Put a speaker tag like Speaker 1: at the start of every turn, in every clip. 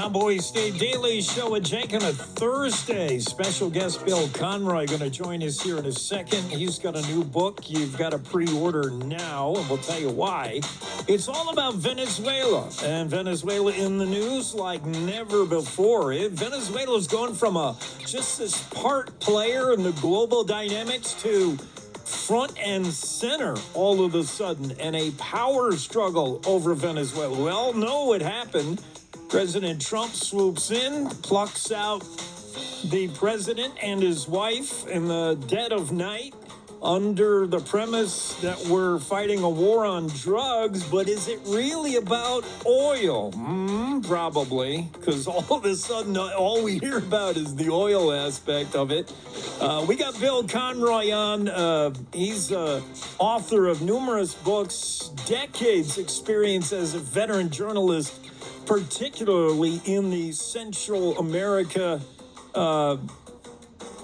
Speaker 1: Cowboy State Daily Show with Jake on a Thursday. Special guest Bill Conroy going to join us here in a second. He's got a new book. You've got to pre-order now, and we'll tell you why. It's all about Venezuela, and Venezuela in the news like never before. Venezuela's going from just this part player in the global dynamics to front and center all of a sudden, and a power struggle over Venezuela. We all know what happened. President Trump swoops in, plucks out the president and his wife in the dead of night under the premise that we're fighting a war on drugs. But is it really about oil? Probably, because all of a sudden all we hear about is the oil aspect of it. We got Bill Conroy on. He's author of numerous books, decades experience as a veteran journalist, particularly in the Central America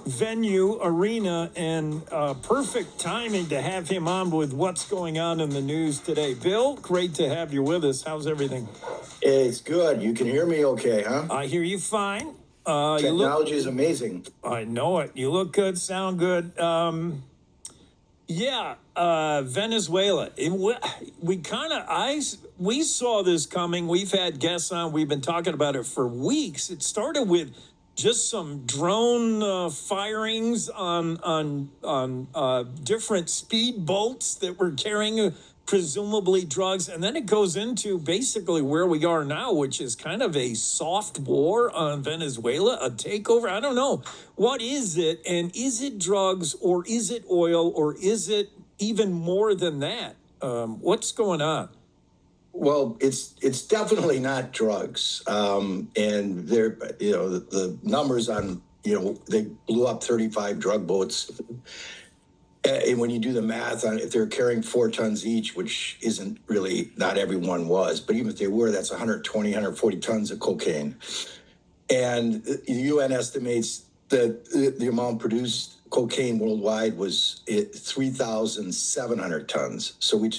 Speaker 1: venue arena, and perfect timing to have him on with what's going on in the news today. Bill, great to have you with us. How's everything?
Speaker 2: It's good. You can hear me okay, huh?
Speaker 1: I hear you fine.
Speaker 2: Technology is amazing.
Speaker 1: I know it. You look good, sound good. Venezuela. We saw this coming. We've had guests on. We've been talking about it for weeks. It started with just some drone firings on different speed boats that were carrying presumably drugs, and then it goes into basically where we are now, which is kind of a soft war on Venezuela, a takeover. I don't know. What is it? And is it drugs, or is it oil, or is it even more than that? What's going on?
Speaker 2: Well, it's definitely not drugs. And they're, the numbers on, they blew up 35 drug boats. And when you do the math on if they're carrying 4 tons each, which isn't really, not everyone was, but even if they were, that's 120, 140 tons of cocaine. And the UN estimates that the amount produced cocaine worldwide was 3,700 tons. So we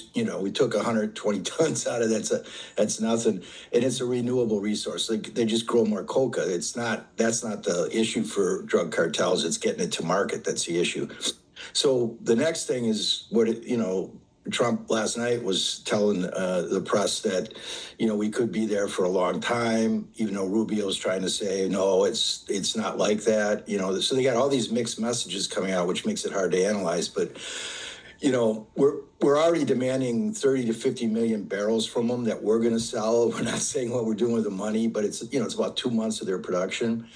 Speaker 2: took 120 tons out of that. That's nothing. And it's a renewable resource. They just grow more coca. That's not the issue for drug cartels. It's getting it to market. That's the issue. So the next thing is Trump last night was telling the press that, we could be there for a long time, even though Rubio's trying to say, no, it's not like that. So they got all these mixed messages coming out, which makes it hard to analyze. But, we're already demanding 30 to 50 million barrels from them that we're going to sell. We're not saying what we're doing with the money, but it's about 2 months of their production.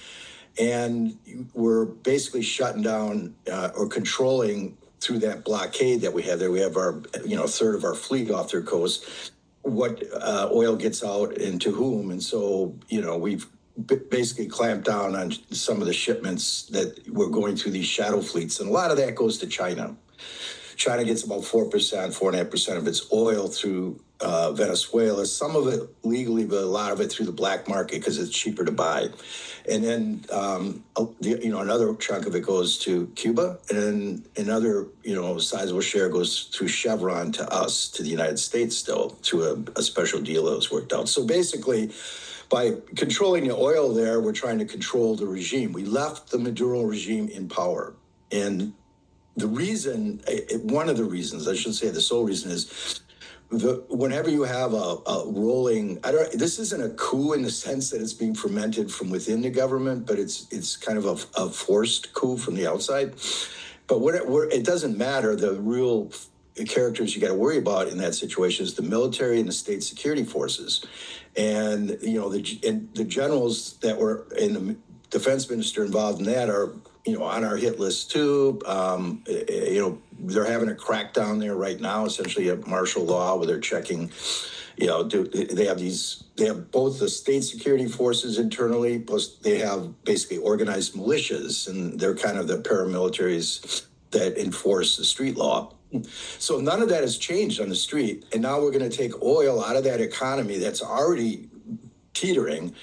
Speaker 2: And we're basically shutting down or controlling through that blockade that we have there. We have our, a third of our fleet off their coast, what oil gets out and to whom. And so, we've basically clamped down on some of the shipments that were going through these shadow fleets. And a lot of that goes to China. China gets about 4.5% of its oil through Venezuela, some of it legally, but a lot of it through the black market because it's cheaper to buy. And then, another chunk of it goes to Cuba, and then another, sizable share goes through Chevron to us, to the United States still, through a special deal that was worked out. So basically, by controlling the oil there, we're trying to control the regime. We left the Maduro regime in power. And the reason, one of the reasons, I should say the sole reason is, whenever you have a rolling, this isn't a coup in the sense that it's being fermented from within the government, but it's kind of a forced coup from the outside. But it doesn't matter. The real characters you got to worry about in that situation is the military and the state security forces, and the generals that were in the defense minister involved in that are on our hit list too. They're having a crackdown there right now, essentially a martial law where they're checking, they have both the state security forces internally, plus they have basically organized militias, and they're kind of the paramilitaries that enforce the street law. So none of that has changed on the street. And now we're going to take oil out of that economy that's already teetering.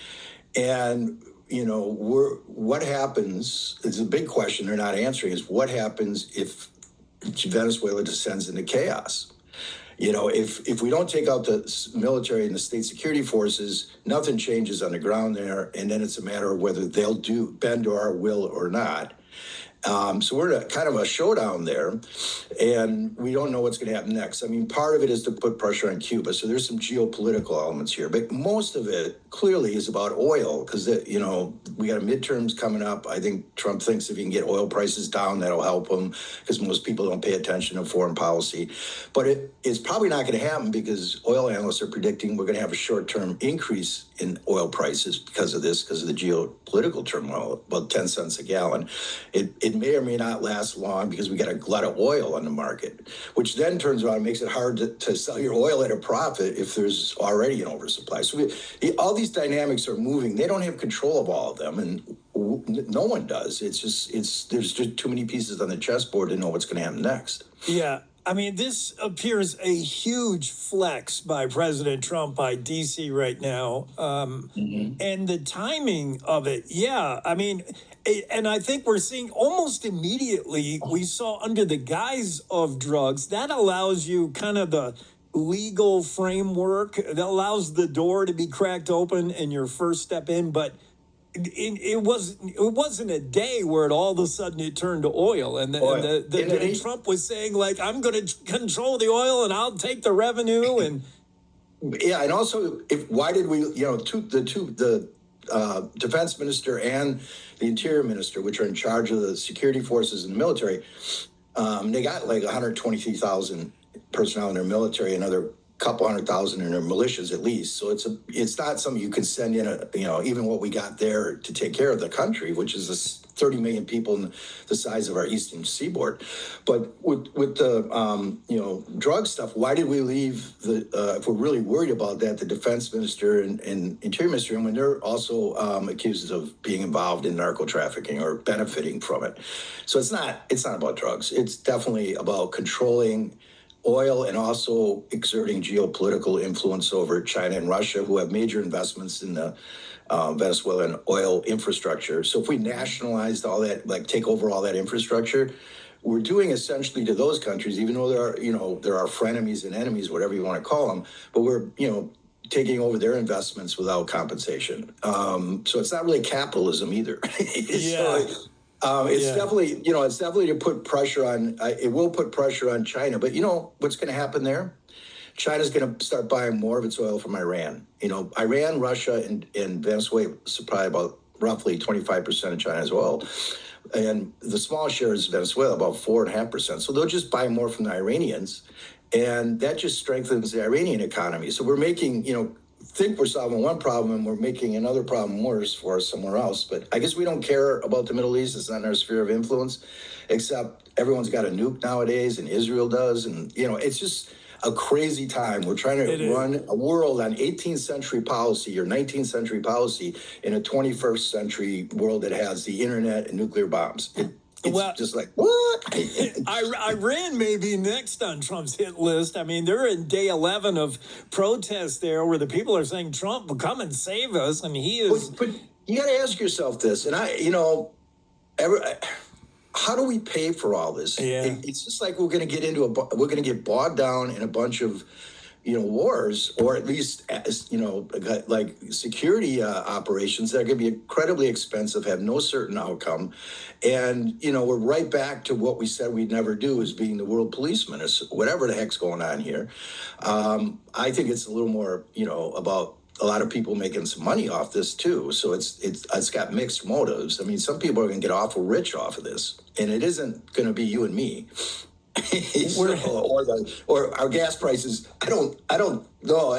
Speaker 2: And what happens, it's a big question they're not answering, is what happens if Venezuela descends into chaos? if we don't take out the military and the state security forces, nothing changes on the ground there, and then it's a matter of whether they'll bend to our will or not. So we're in kind of a showdown there, and we don't know what's going to happen next. I mean, part of it is to put pressure on Cuba. So there's some geopolitical elements here, but most of it clearly is about oil because, we got midterms coming up. I think Trump thinks if he can get oil prices down, that'll help him because most people don't pay attention to foreign policy. But it's probably not going to happen because oil analysts are predicting we're going to have a short-term increase in oil prices because of the geopolitical turmoil, about 10 cents a gallon. It may or may not last long because we got a glut of oil on the market, which then turns around and makes it hard to sell your oil at a profit if there's already an oversupply. So all these dynamics are moving. They don't have control of all of them, and no one does. There's just too many pieces on the chessboard to know what's going to happen next.
Speaker 1: Yeah. I mean, this appears a huge flex by President Trump, by D.C. right now. And the timing of it, I mean, and I think we're seeing almost immediately, we saw under the guise of drugs, that allows you kind of the legal framework that allows the door to be cracked open and your first step in. But it wasn't a day where all of a sudden it turned to oil, and Trump was saying, like, I'm going to control the oil and I'll take the revenue. And
Speaker 2: and also, why did we, the defense minister and the interior minister, which are in charge of the security forces and the military, they got like 123,000 personnel in their military, another couple 100,000 in their militias at least. So it's not something you can send in even what we got there to take care of the country, which is this 30 million people in the size of our eastern seaboard. But with the drug stuff, why did we leave if we're really worried about that, the defense minister and interior minister, and when they're also accused of being involved in narco trafficking or benefiting from it? So it's not about drugs. It's definitely about controlling oil and also exerting geopolitical influence over China and Russia, who have major investments in the Venezuelan oil infrastructure. So if we nationalized all that, like take over all that infrastructure, we're doing essentially to those countries, even though there are frenemies and enemies, whatever you want to call them, but we're, taking over their investments without compensation. So it's not really capitalism either. It's definitely to put pressure on, it will put pressure on China, but what's going to happen there? China's going to start buying more of its oil from Iran. Iran, Russia, and Venezuela supply about roughly 25% of China's oil. And the smallest share is Venezuela, about 4.5%. So they'll just buy more from the Iranians. And that just strengthens the Iranian economy. So we're making, think we're solving one problem and we're making another problem worse for us somewhere else. But I guess we don't care about the Middle East. It's not in our sphere of influence, except everyone's got a nuke nowadays and Israel does. And, it's just a crazy time. We're trying to run a world on 18th century policy or 19th century policy in a 21st century world that has the internet and nuclear bombs. It's just like, what?
Speaker 1: Iran may be next on Trump's hit list. I mean, they're in day 11 of protests there where the people are saying, Trump, will come and save us. And he is.
Speaker 2: But you got to ask yourself this. And how do we pay for all this?
Speaker 1: Yeah.
Speaker 2: It's just like we're going to get bogged down in a bunch of, wars, or at least, like security operations that are going to be incredibly expensive, have no certain outcome. And, we're right back to what we said we'd never do, as being the world policeman or whatever the heck's going on here. I think it's a little more, about a lot of people making some money off this too. So it's got mixed motives. I mean, some people are going to get awful rich off of this, and it isn't going to be you and me. or our gas prices. I don't know.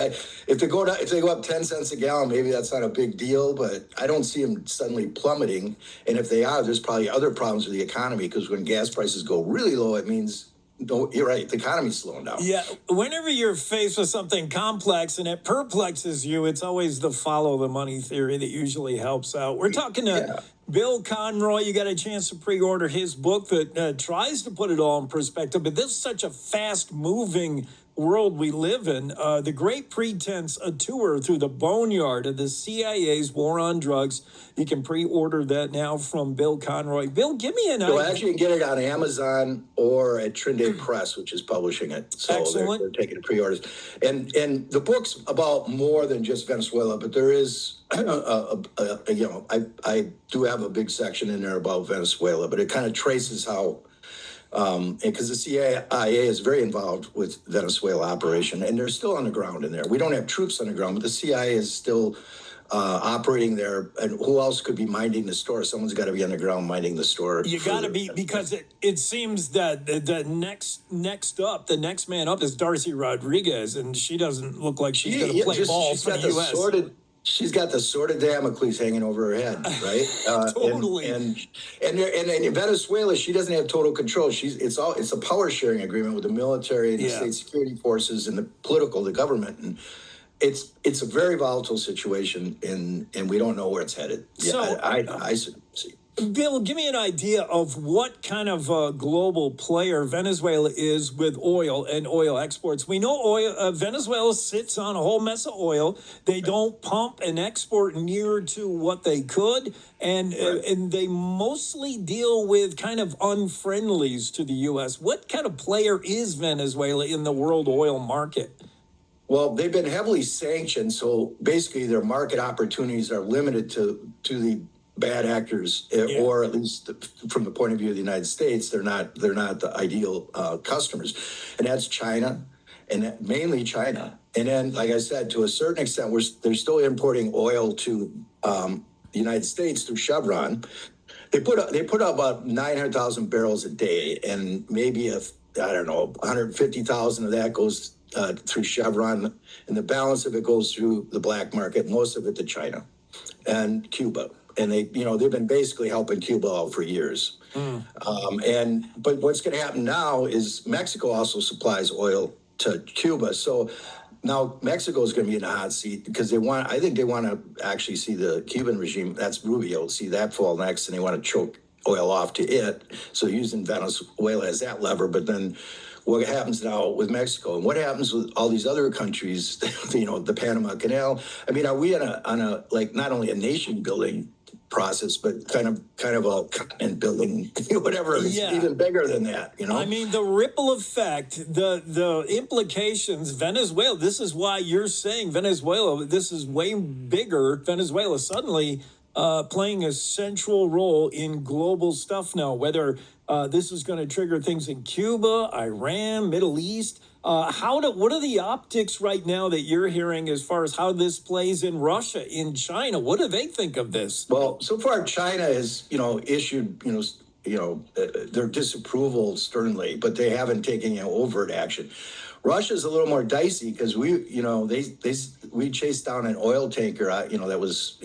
Speaker 2: If they go up 10 cents a gallon, maybe that's not a big deal, but I don't see them suddenly plummeting. And if they are, there's probably other problems with the economy, because when gas prices go really low, it means, no, you're right, the economy's slowing down.
Speaker 1: Yeah, whenever you're faced with something complex and it perplexes you, it's always the follow the money theory that usually helps out. We're talking to Bill Conroy. You got a chance to pre-order his book that tries to put it all in perspective, but this is such a fast-moving world we live in. The Great Pretense, a tour through the boneyard of the CIA's war on drugs. You can pre-order that now from Bill Conroy. Bill, give me an idea.
Speaker 2: You'll actually get it on Amazon or at Trinidad Press, which is publishing it. So
Speaker 1: Excellent.
Speaker 2: they're taking pre-orders. And the book's about more than just Venezuela, but there is, I do have a big section in there about Venezuela, but it kind of traces how, because the CIA is very involved with Venezuela operation, and they're still on the ground in there. We don't have troops on the ground, but the CIA is still operating there. And who else could be minding the store? Someone's got to be on the ground minding the store.
Speaker 1: You got to be, because it seems that the next man up is Darcy Rodriguez, and she doesn't look like she's going to play ball for the U.S.
Speaker 2: She's got the sword of Damocles hanging over her head, right?
Speaker 1: Totally.
Speaker 2: And in Venezuela, she doesn't have total control. It's a power sharing agreement with the military and the state security forces and the government, and it's a very volatile situation, and we don't know where it's headed.
Speaker 1: So,
Speaker 2: I see.
Speaker 1: Bill, give me an idea of what kind of a global player Venezuela is with oil and oil exports. We know Venezuela sits on a whole mess of oil. They don't pump and export near to what they could, and they mostly deal with kind of unfriendlies to the U.S. What kind of player is Venezuela in the world oil market?
Speaker 2: Well, they've been heavily sanctioned, so basically their market opportunities are limited to the bad actors, or at least from the point of view of the United States, they're not the ideal customers, and that's China, and mainly China. And then, like I said, to a certain extent, they're still importing oil to the United States through Chevron. They put out about 900,000 barrels a day, and maybe 150,000 of that goes through Chevron, and the balance of it goes through the black market, most of it to China and Cuba. And they've been basically helping Cuba out for years. But what's going to happen now is Mexico also supplies oil to Cuba. So now Mexico is going to be in a hot seat because I think they want to actually see the Cuban regime, that's Rubio, see that fall next, and they want to choke oil off to it. So using Venezuela as that lever, but then what happens now with Mexico, and what happens with all these other countries, the Panama Canal? I mean, are we on a like not only a nation building process, but kind of a continent building, whatever, it's even bigger than that,
Speaker 1: I mean, the ripple effect, the implications, Venezuela, this is why you're saying Venezuela, this is way bigger. Venezuela suddenly playing a central role in global stuff now, whether this is going to trigger things in Cuba, Iran, Middle East. What are the optics right now that you're hearing as far as how this plays in Russia, in China? What do they think of this?
Speaker 2: Well, so far China has, issued, their disapproval sternly, but they haven't taken overt action. Russia's a little more dicey because we chased down an oil tanker, that was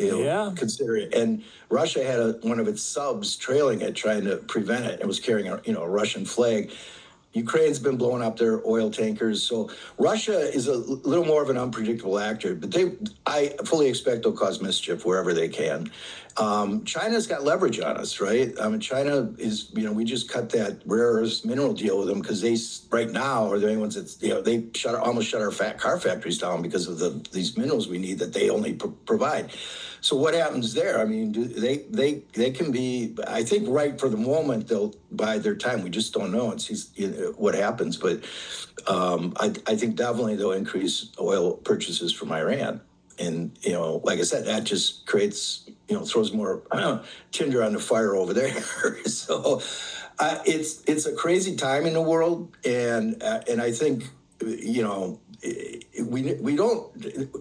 Speaker 2: considered, and Russia had one of its subs trailing it, trying to prevent it. It was carrying a Russian flag. Ukraine's been blowing up their oil tankers. So Russia is a little more of an unpredictable actor, but I fully expect they'll cause mischief wherever they can. China's got leverage on us, right? I mean, China is, we just cut that rare earth mineral deal with them because they right now are the only ones that, they almost shut our car factories down because of these minerals we need that they only provide. So what happens there? I mean, they can be, I think right for the moment, they'll bide their time. We just don't know. It's what happens. But I think definitely they'll increase oil purchases from Iran. And, like I said, that just creates, throws more tinder on the fire over there. So it's a crazy time in the world. And I think,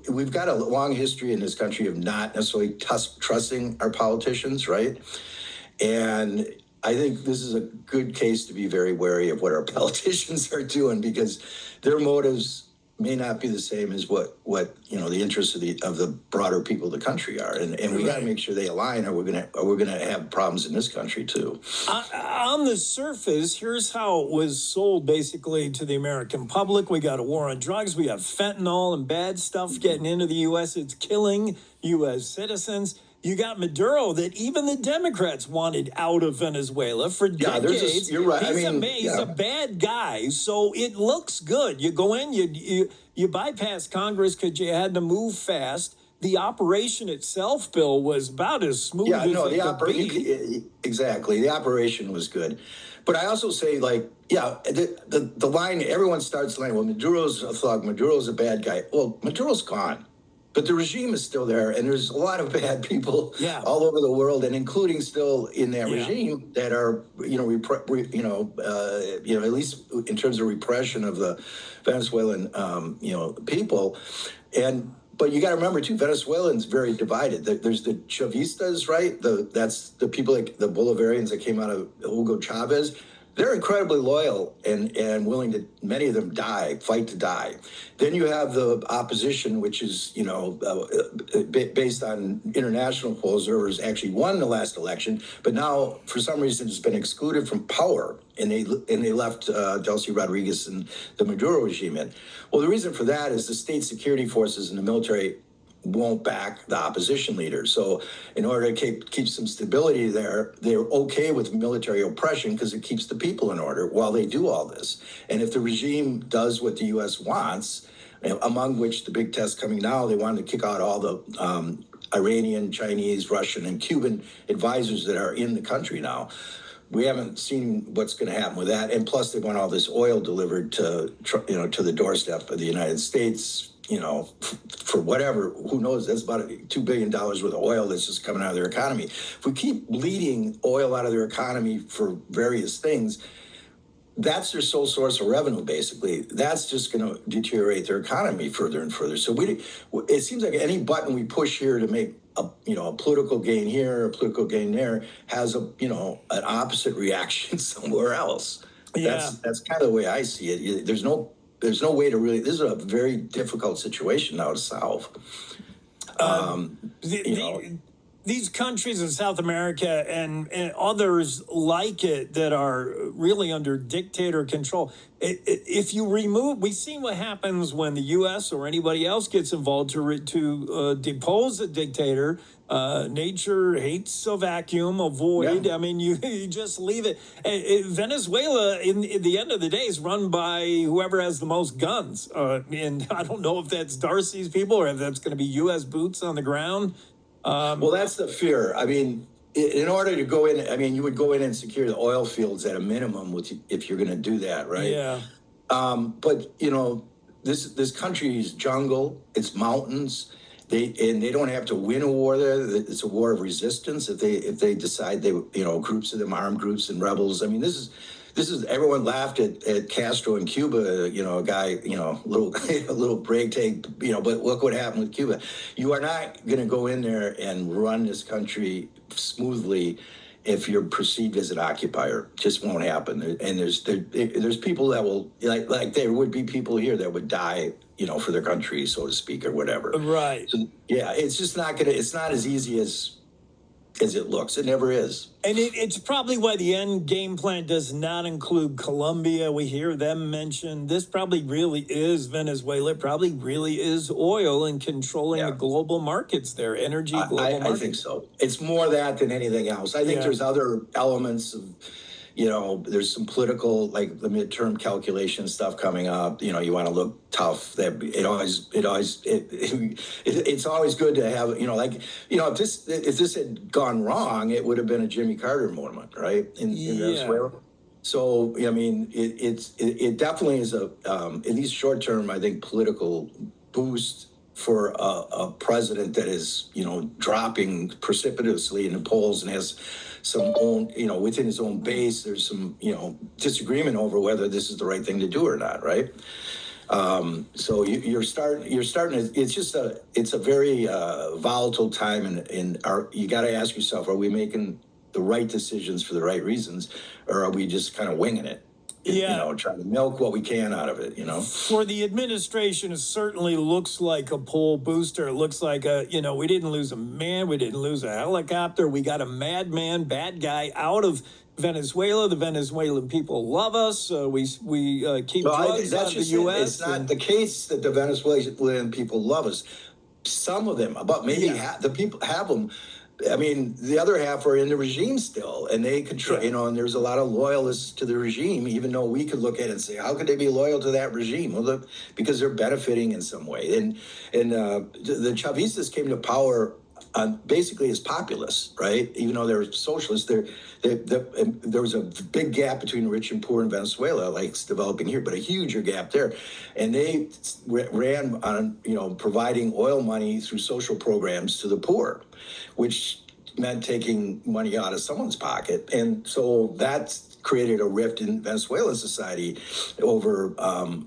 Speaker 2: we've got a long history in this country of not necessarily trusting our politicians, right? And I think this is a good case to be very wary of what our politicians are doing, because their motives may not be the same as what the interests of the broader people of the country are, and we got to make sure they align, or we're gonna have problems in this country too.
Speaker 1: On the surface, here's how it was sold basically to the American public. We got a war on drugs. We have fentanyl and bad stuff getting into the U.S. It's killing U.S. citizens. you got Maduro that even the Democrats wanted out of Venezuela for decades.
Speaker 2: You're right.
Speaker 1: He's a bad guy, so it looks good. You go in, you bypass Congress because you had to move fast. The operation itself, Bill, was about as smooth as it could be.
Speaker 2: Exactly. The operation was good. But I also say, the line, everyone starts the line, well, Maduro's a thug, Maduro's a bad guy. Well, Maduro's gone. But the regime is still there, and there's a lot of bad people all over the world, and including still in that regime that are, at least in terms of repression of the Venezuelan, people. But you got to remember too, Venezuelans very divided. There's the Chavistas, right? That's the people like the Bolivarians that came out of Hugo Chavez. They're incredibly loyal and willing to, many of them fight to die. Then you have the opposition, which is, based on international poll observers, actually won the last election, but now for some reason has been excluded from power, and they left Delcy Rodriguez and the Maduro regime in. Well, the reason for that is the state security forces and the military won't back the opposition leader. So in order to keep some stability there, they're okay with military oppression because it keeps the people in order while they do all this. And if the regime does what the U.S. wants, among which the big test coming now, they wanted to kick out all the Iranian, Chinese, Russian, and Cuban advisors that are in the country now. We haven't seen what's going to happen with that. And plus they want all this oil delivered to the doorstep of the United States, for whatever, who knows, that's about $2 billion worth of oil that's just coming out of their economy. If we keep bleeding oil out of their economy for various things, that's their sole source of revenue, basically. That's just going to deteriorate their economy further and further. So it seems like any button we push here to make a political gain here, a political gain there, has an opposite reaction somewhere else.
Speaker 1: Yeah.
Speaker 2: That's kind of the way I see it. There's no way to really. This is a very difficult situation now to solve.
Speaker 1: These countries in South America and others like it that are really under dictator control. If you remove, we've seen what happens when the U.S. or anybody else gets involved to depose a dictator. Nature hates a vacuum, a void. Yeah. I mean, you just leave it. Venezuela, in the end of the day, is run by whoever has the most guns. And I don't know if that's Darcy's people or if that's going to be U.S. boots on the ground.
Speaker 2: Well, that's the fear. I mean, in order to go in, you would go in and secure the oil fields at a minimum, if you're going to do that, right?
Speaker 1: Yeah.
Speaker 2: But this country is jungle. It's mountains. They don't have to win a war there. It's a war of resistance. If they decide groups of them, armed groups and rebels. I mean, this is everyone laughed at Castro in Cuba, a guy, a little break take, but look what happened with Cuba. You are not going to go in there and run this country smoothly if you're perceived as an occupier. Just won't happen. And there's people that will, like there would be people here that would die, for their country, so to speak, or whatever.
Speaker 1: Right.
Speaker 2: So, yeah, it's just it's not as easy as it looks. It never is.
Speaker 1: And it's probably why the end game plan does not include Colombia. We hear them mentioned. This probably really is Venezuela. It probably really is oil and controlling the global markets there, global markets.
Speaker 2: I think so. It's more that than anything else. I think there's other elements of, there's some political, like the midterm calculation stuff coming up. You want to look tough. That it's always good to have. If this had gone wrong, it would have been a Jimmy Carter moment, right? In Venezuela. So I mean, it definitely is at least short term, I think, political boost for a president that is dropping precipitously in the polls and has some own, within his own base, there's some, disagreement over whether this is the right thing to do or not, right? So you're starting to, it's a very volatile time, and you got to ask yourself, are we making the right decisions for the right reasons, or are we just kind of winging it? Trying to milk what we can out of it,
Speaker 1: For the administration, it certainly looks like a poll booster. It looks like we didn't lose a man. We didn't lose a helicopter. We got a madman, bad guy out of Venezuela. The Venezuelan people love us. We keep drugs out of the U.S.
Speaker 2: It's not the case that the Venezuelan people love us. Some of them, about maybe half the people have them. I mean, the other half are in the regime still, and they control,
Speaker 1: Yeah.
Speaker 2: you know, and there's a lot of loyalists to the regime, even though we could look at it and say, how could they be loyal to that regime? Well, look, because they're benefiting in some way. And the Chavistas came to power basically as populists, right? Even though they're socialists, there was a big gap between rich and poor in Venezuela, like it's developing here, but a huger gap there. And they ran on, you know, providing oil money through social programs to the poor, which meant taking money out of someone's pocket. And so that's created a rift in Venezuelan society over,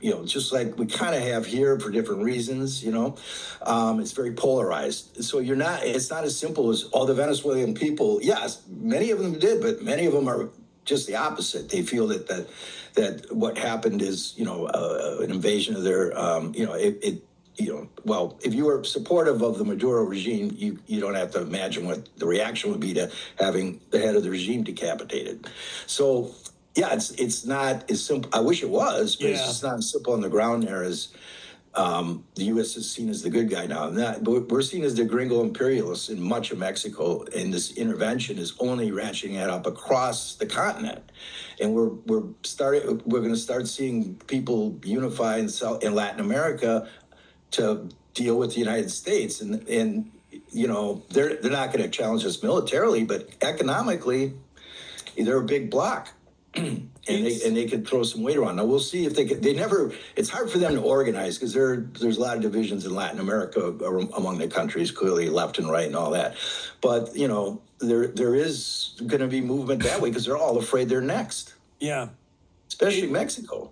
Speaker 2: you know, just like we kind of have here for different reasons, you know, it's very polarized. So it's not as simple as all the Venezuelan people. Yes, many of them did, but many of them are just the opposite. They feel that what happened is, you know, an invasion of their, you know, you know, well, if you were supportive of the Maduro regime, you don't have to imagine what the reaction would be to having the head of the regime decapitated. So, yeah, it's not as simple. I wish it was, but it's just not as simple on the ground there as the U.S. is seen as the good guy now. But we're seen as the gringo imperialists in much of Mexico, and this intervention is only ratcheting it up across the continent. And we're going to start seeing people unify in Latin America to deal with the United States, and you know, they're not going to challenge us militarily, but economically they're a big bloc. And they could throw some weight around. Now we'll see if it's hard for them to organize because there's a lot of divisions in Latin America among the countries, clearly left and right and all that. But you know, there is going to be movement that way because they're all afraid they're next.
Speaker 1: Yeah.
Speaker 2: Especially Mexico.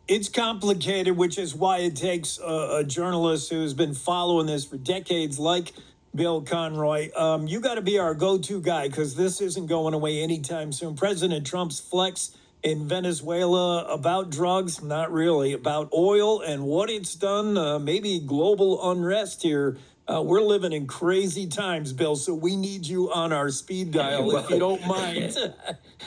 Speaker 1: It's complicated, which is why it takes a journalist who's been following this for decades, like Bill Conroy. You got to be our go-to guy because this isn't going away anytime soon. President Trump's flex in Venezuela about drugs, not really, about oil and what it's done, maybe global unrest here. We're living in crazy times, Bill, so we need you on our speed dial if you don't mind.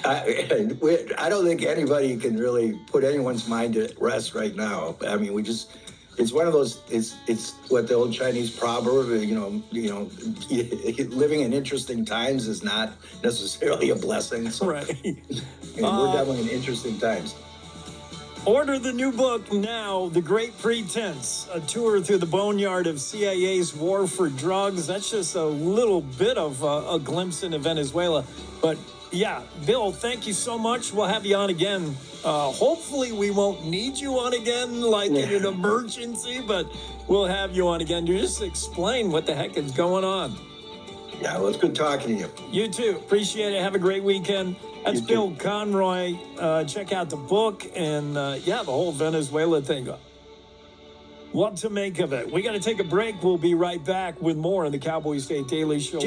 Speaker 2: I don't think anybody can really put anyone's mind at rest right now. I mean, it's one of those, it's what the old Chinese proverb, you know, living in interesting times is not necessarily a blessing. So,
Speaker 1: right.
Speaker 2: we're definitely in interesting times.
Speaker 1: Order the new book now, The Great Pretense, a tour through the boneyard of CIA's war for drugs. That's just a little bit of a glimpse into Venezuela. But yeah, Bill, thank you so much. We'll have you on again. Hopefully we won't need you on again like in an emergency, but we'll have you on again to just explain what the heck is going on.
Speaker 2: Yeah, well, it's good talking to you.
Speaker 1: You too. Appreciate it. Have a great weekend. That's Bill Conroy. Check out the book and, the whole Venezuela thing. What to make of it? We got to take a break. We'll be right back with more on the Cowboy State Daily Show.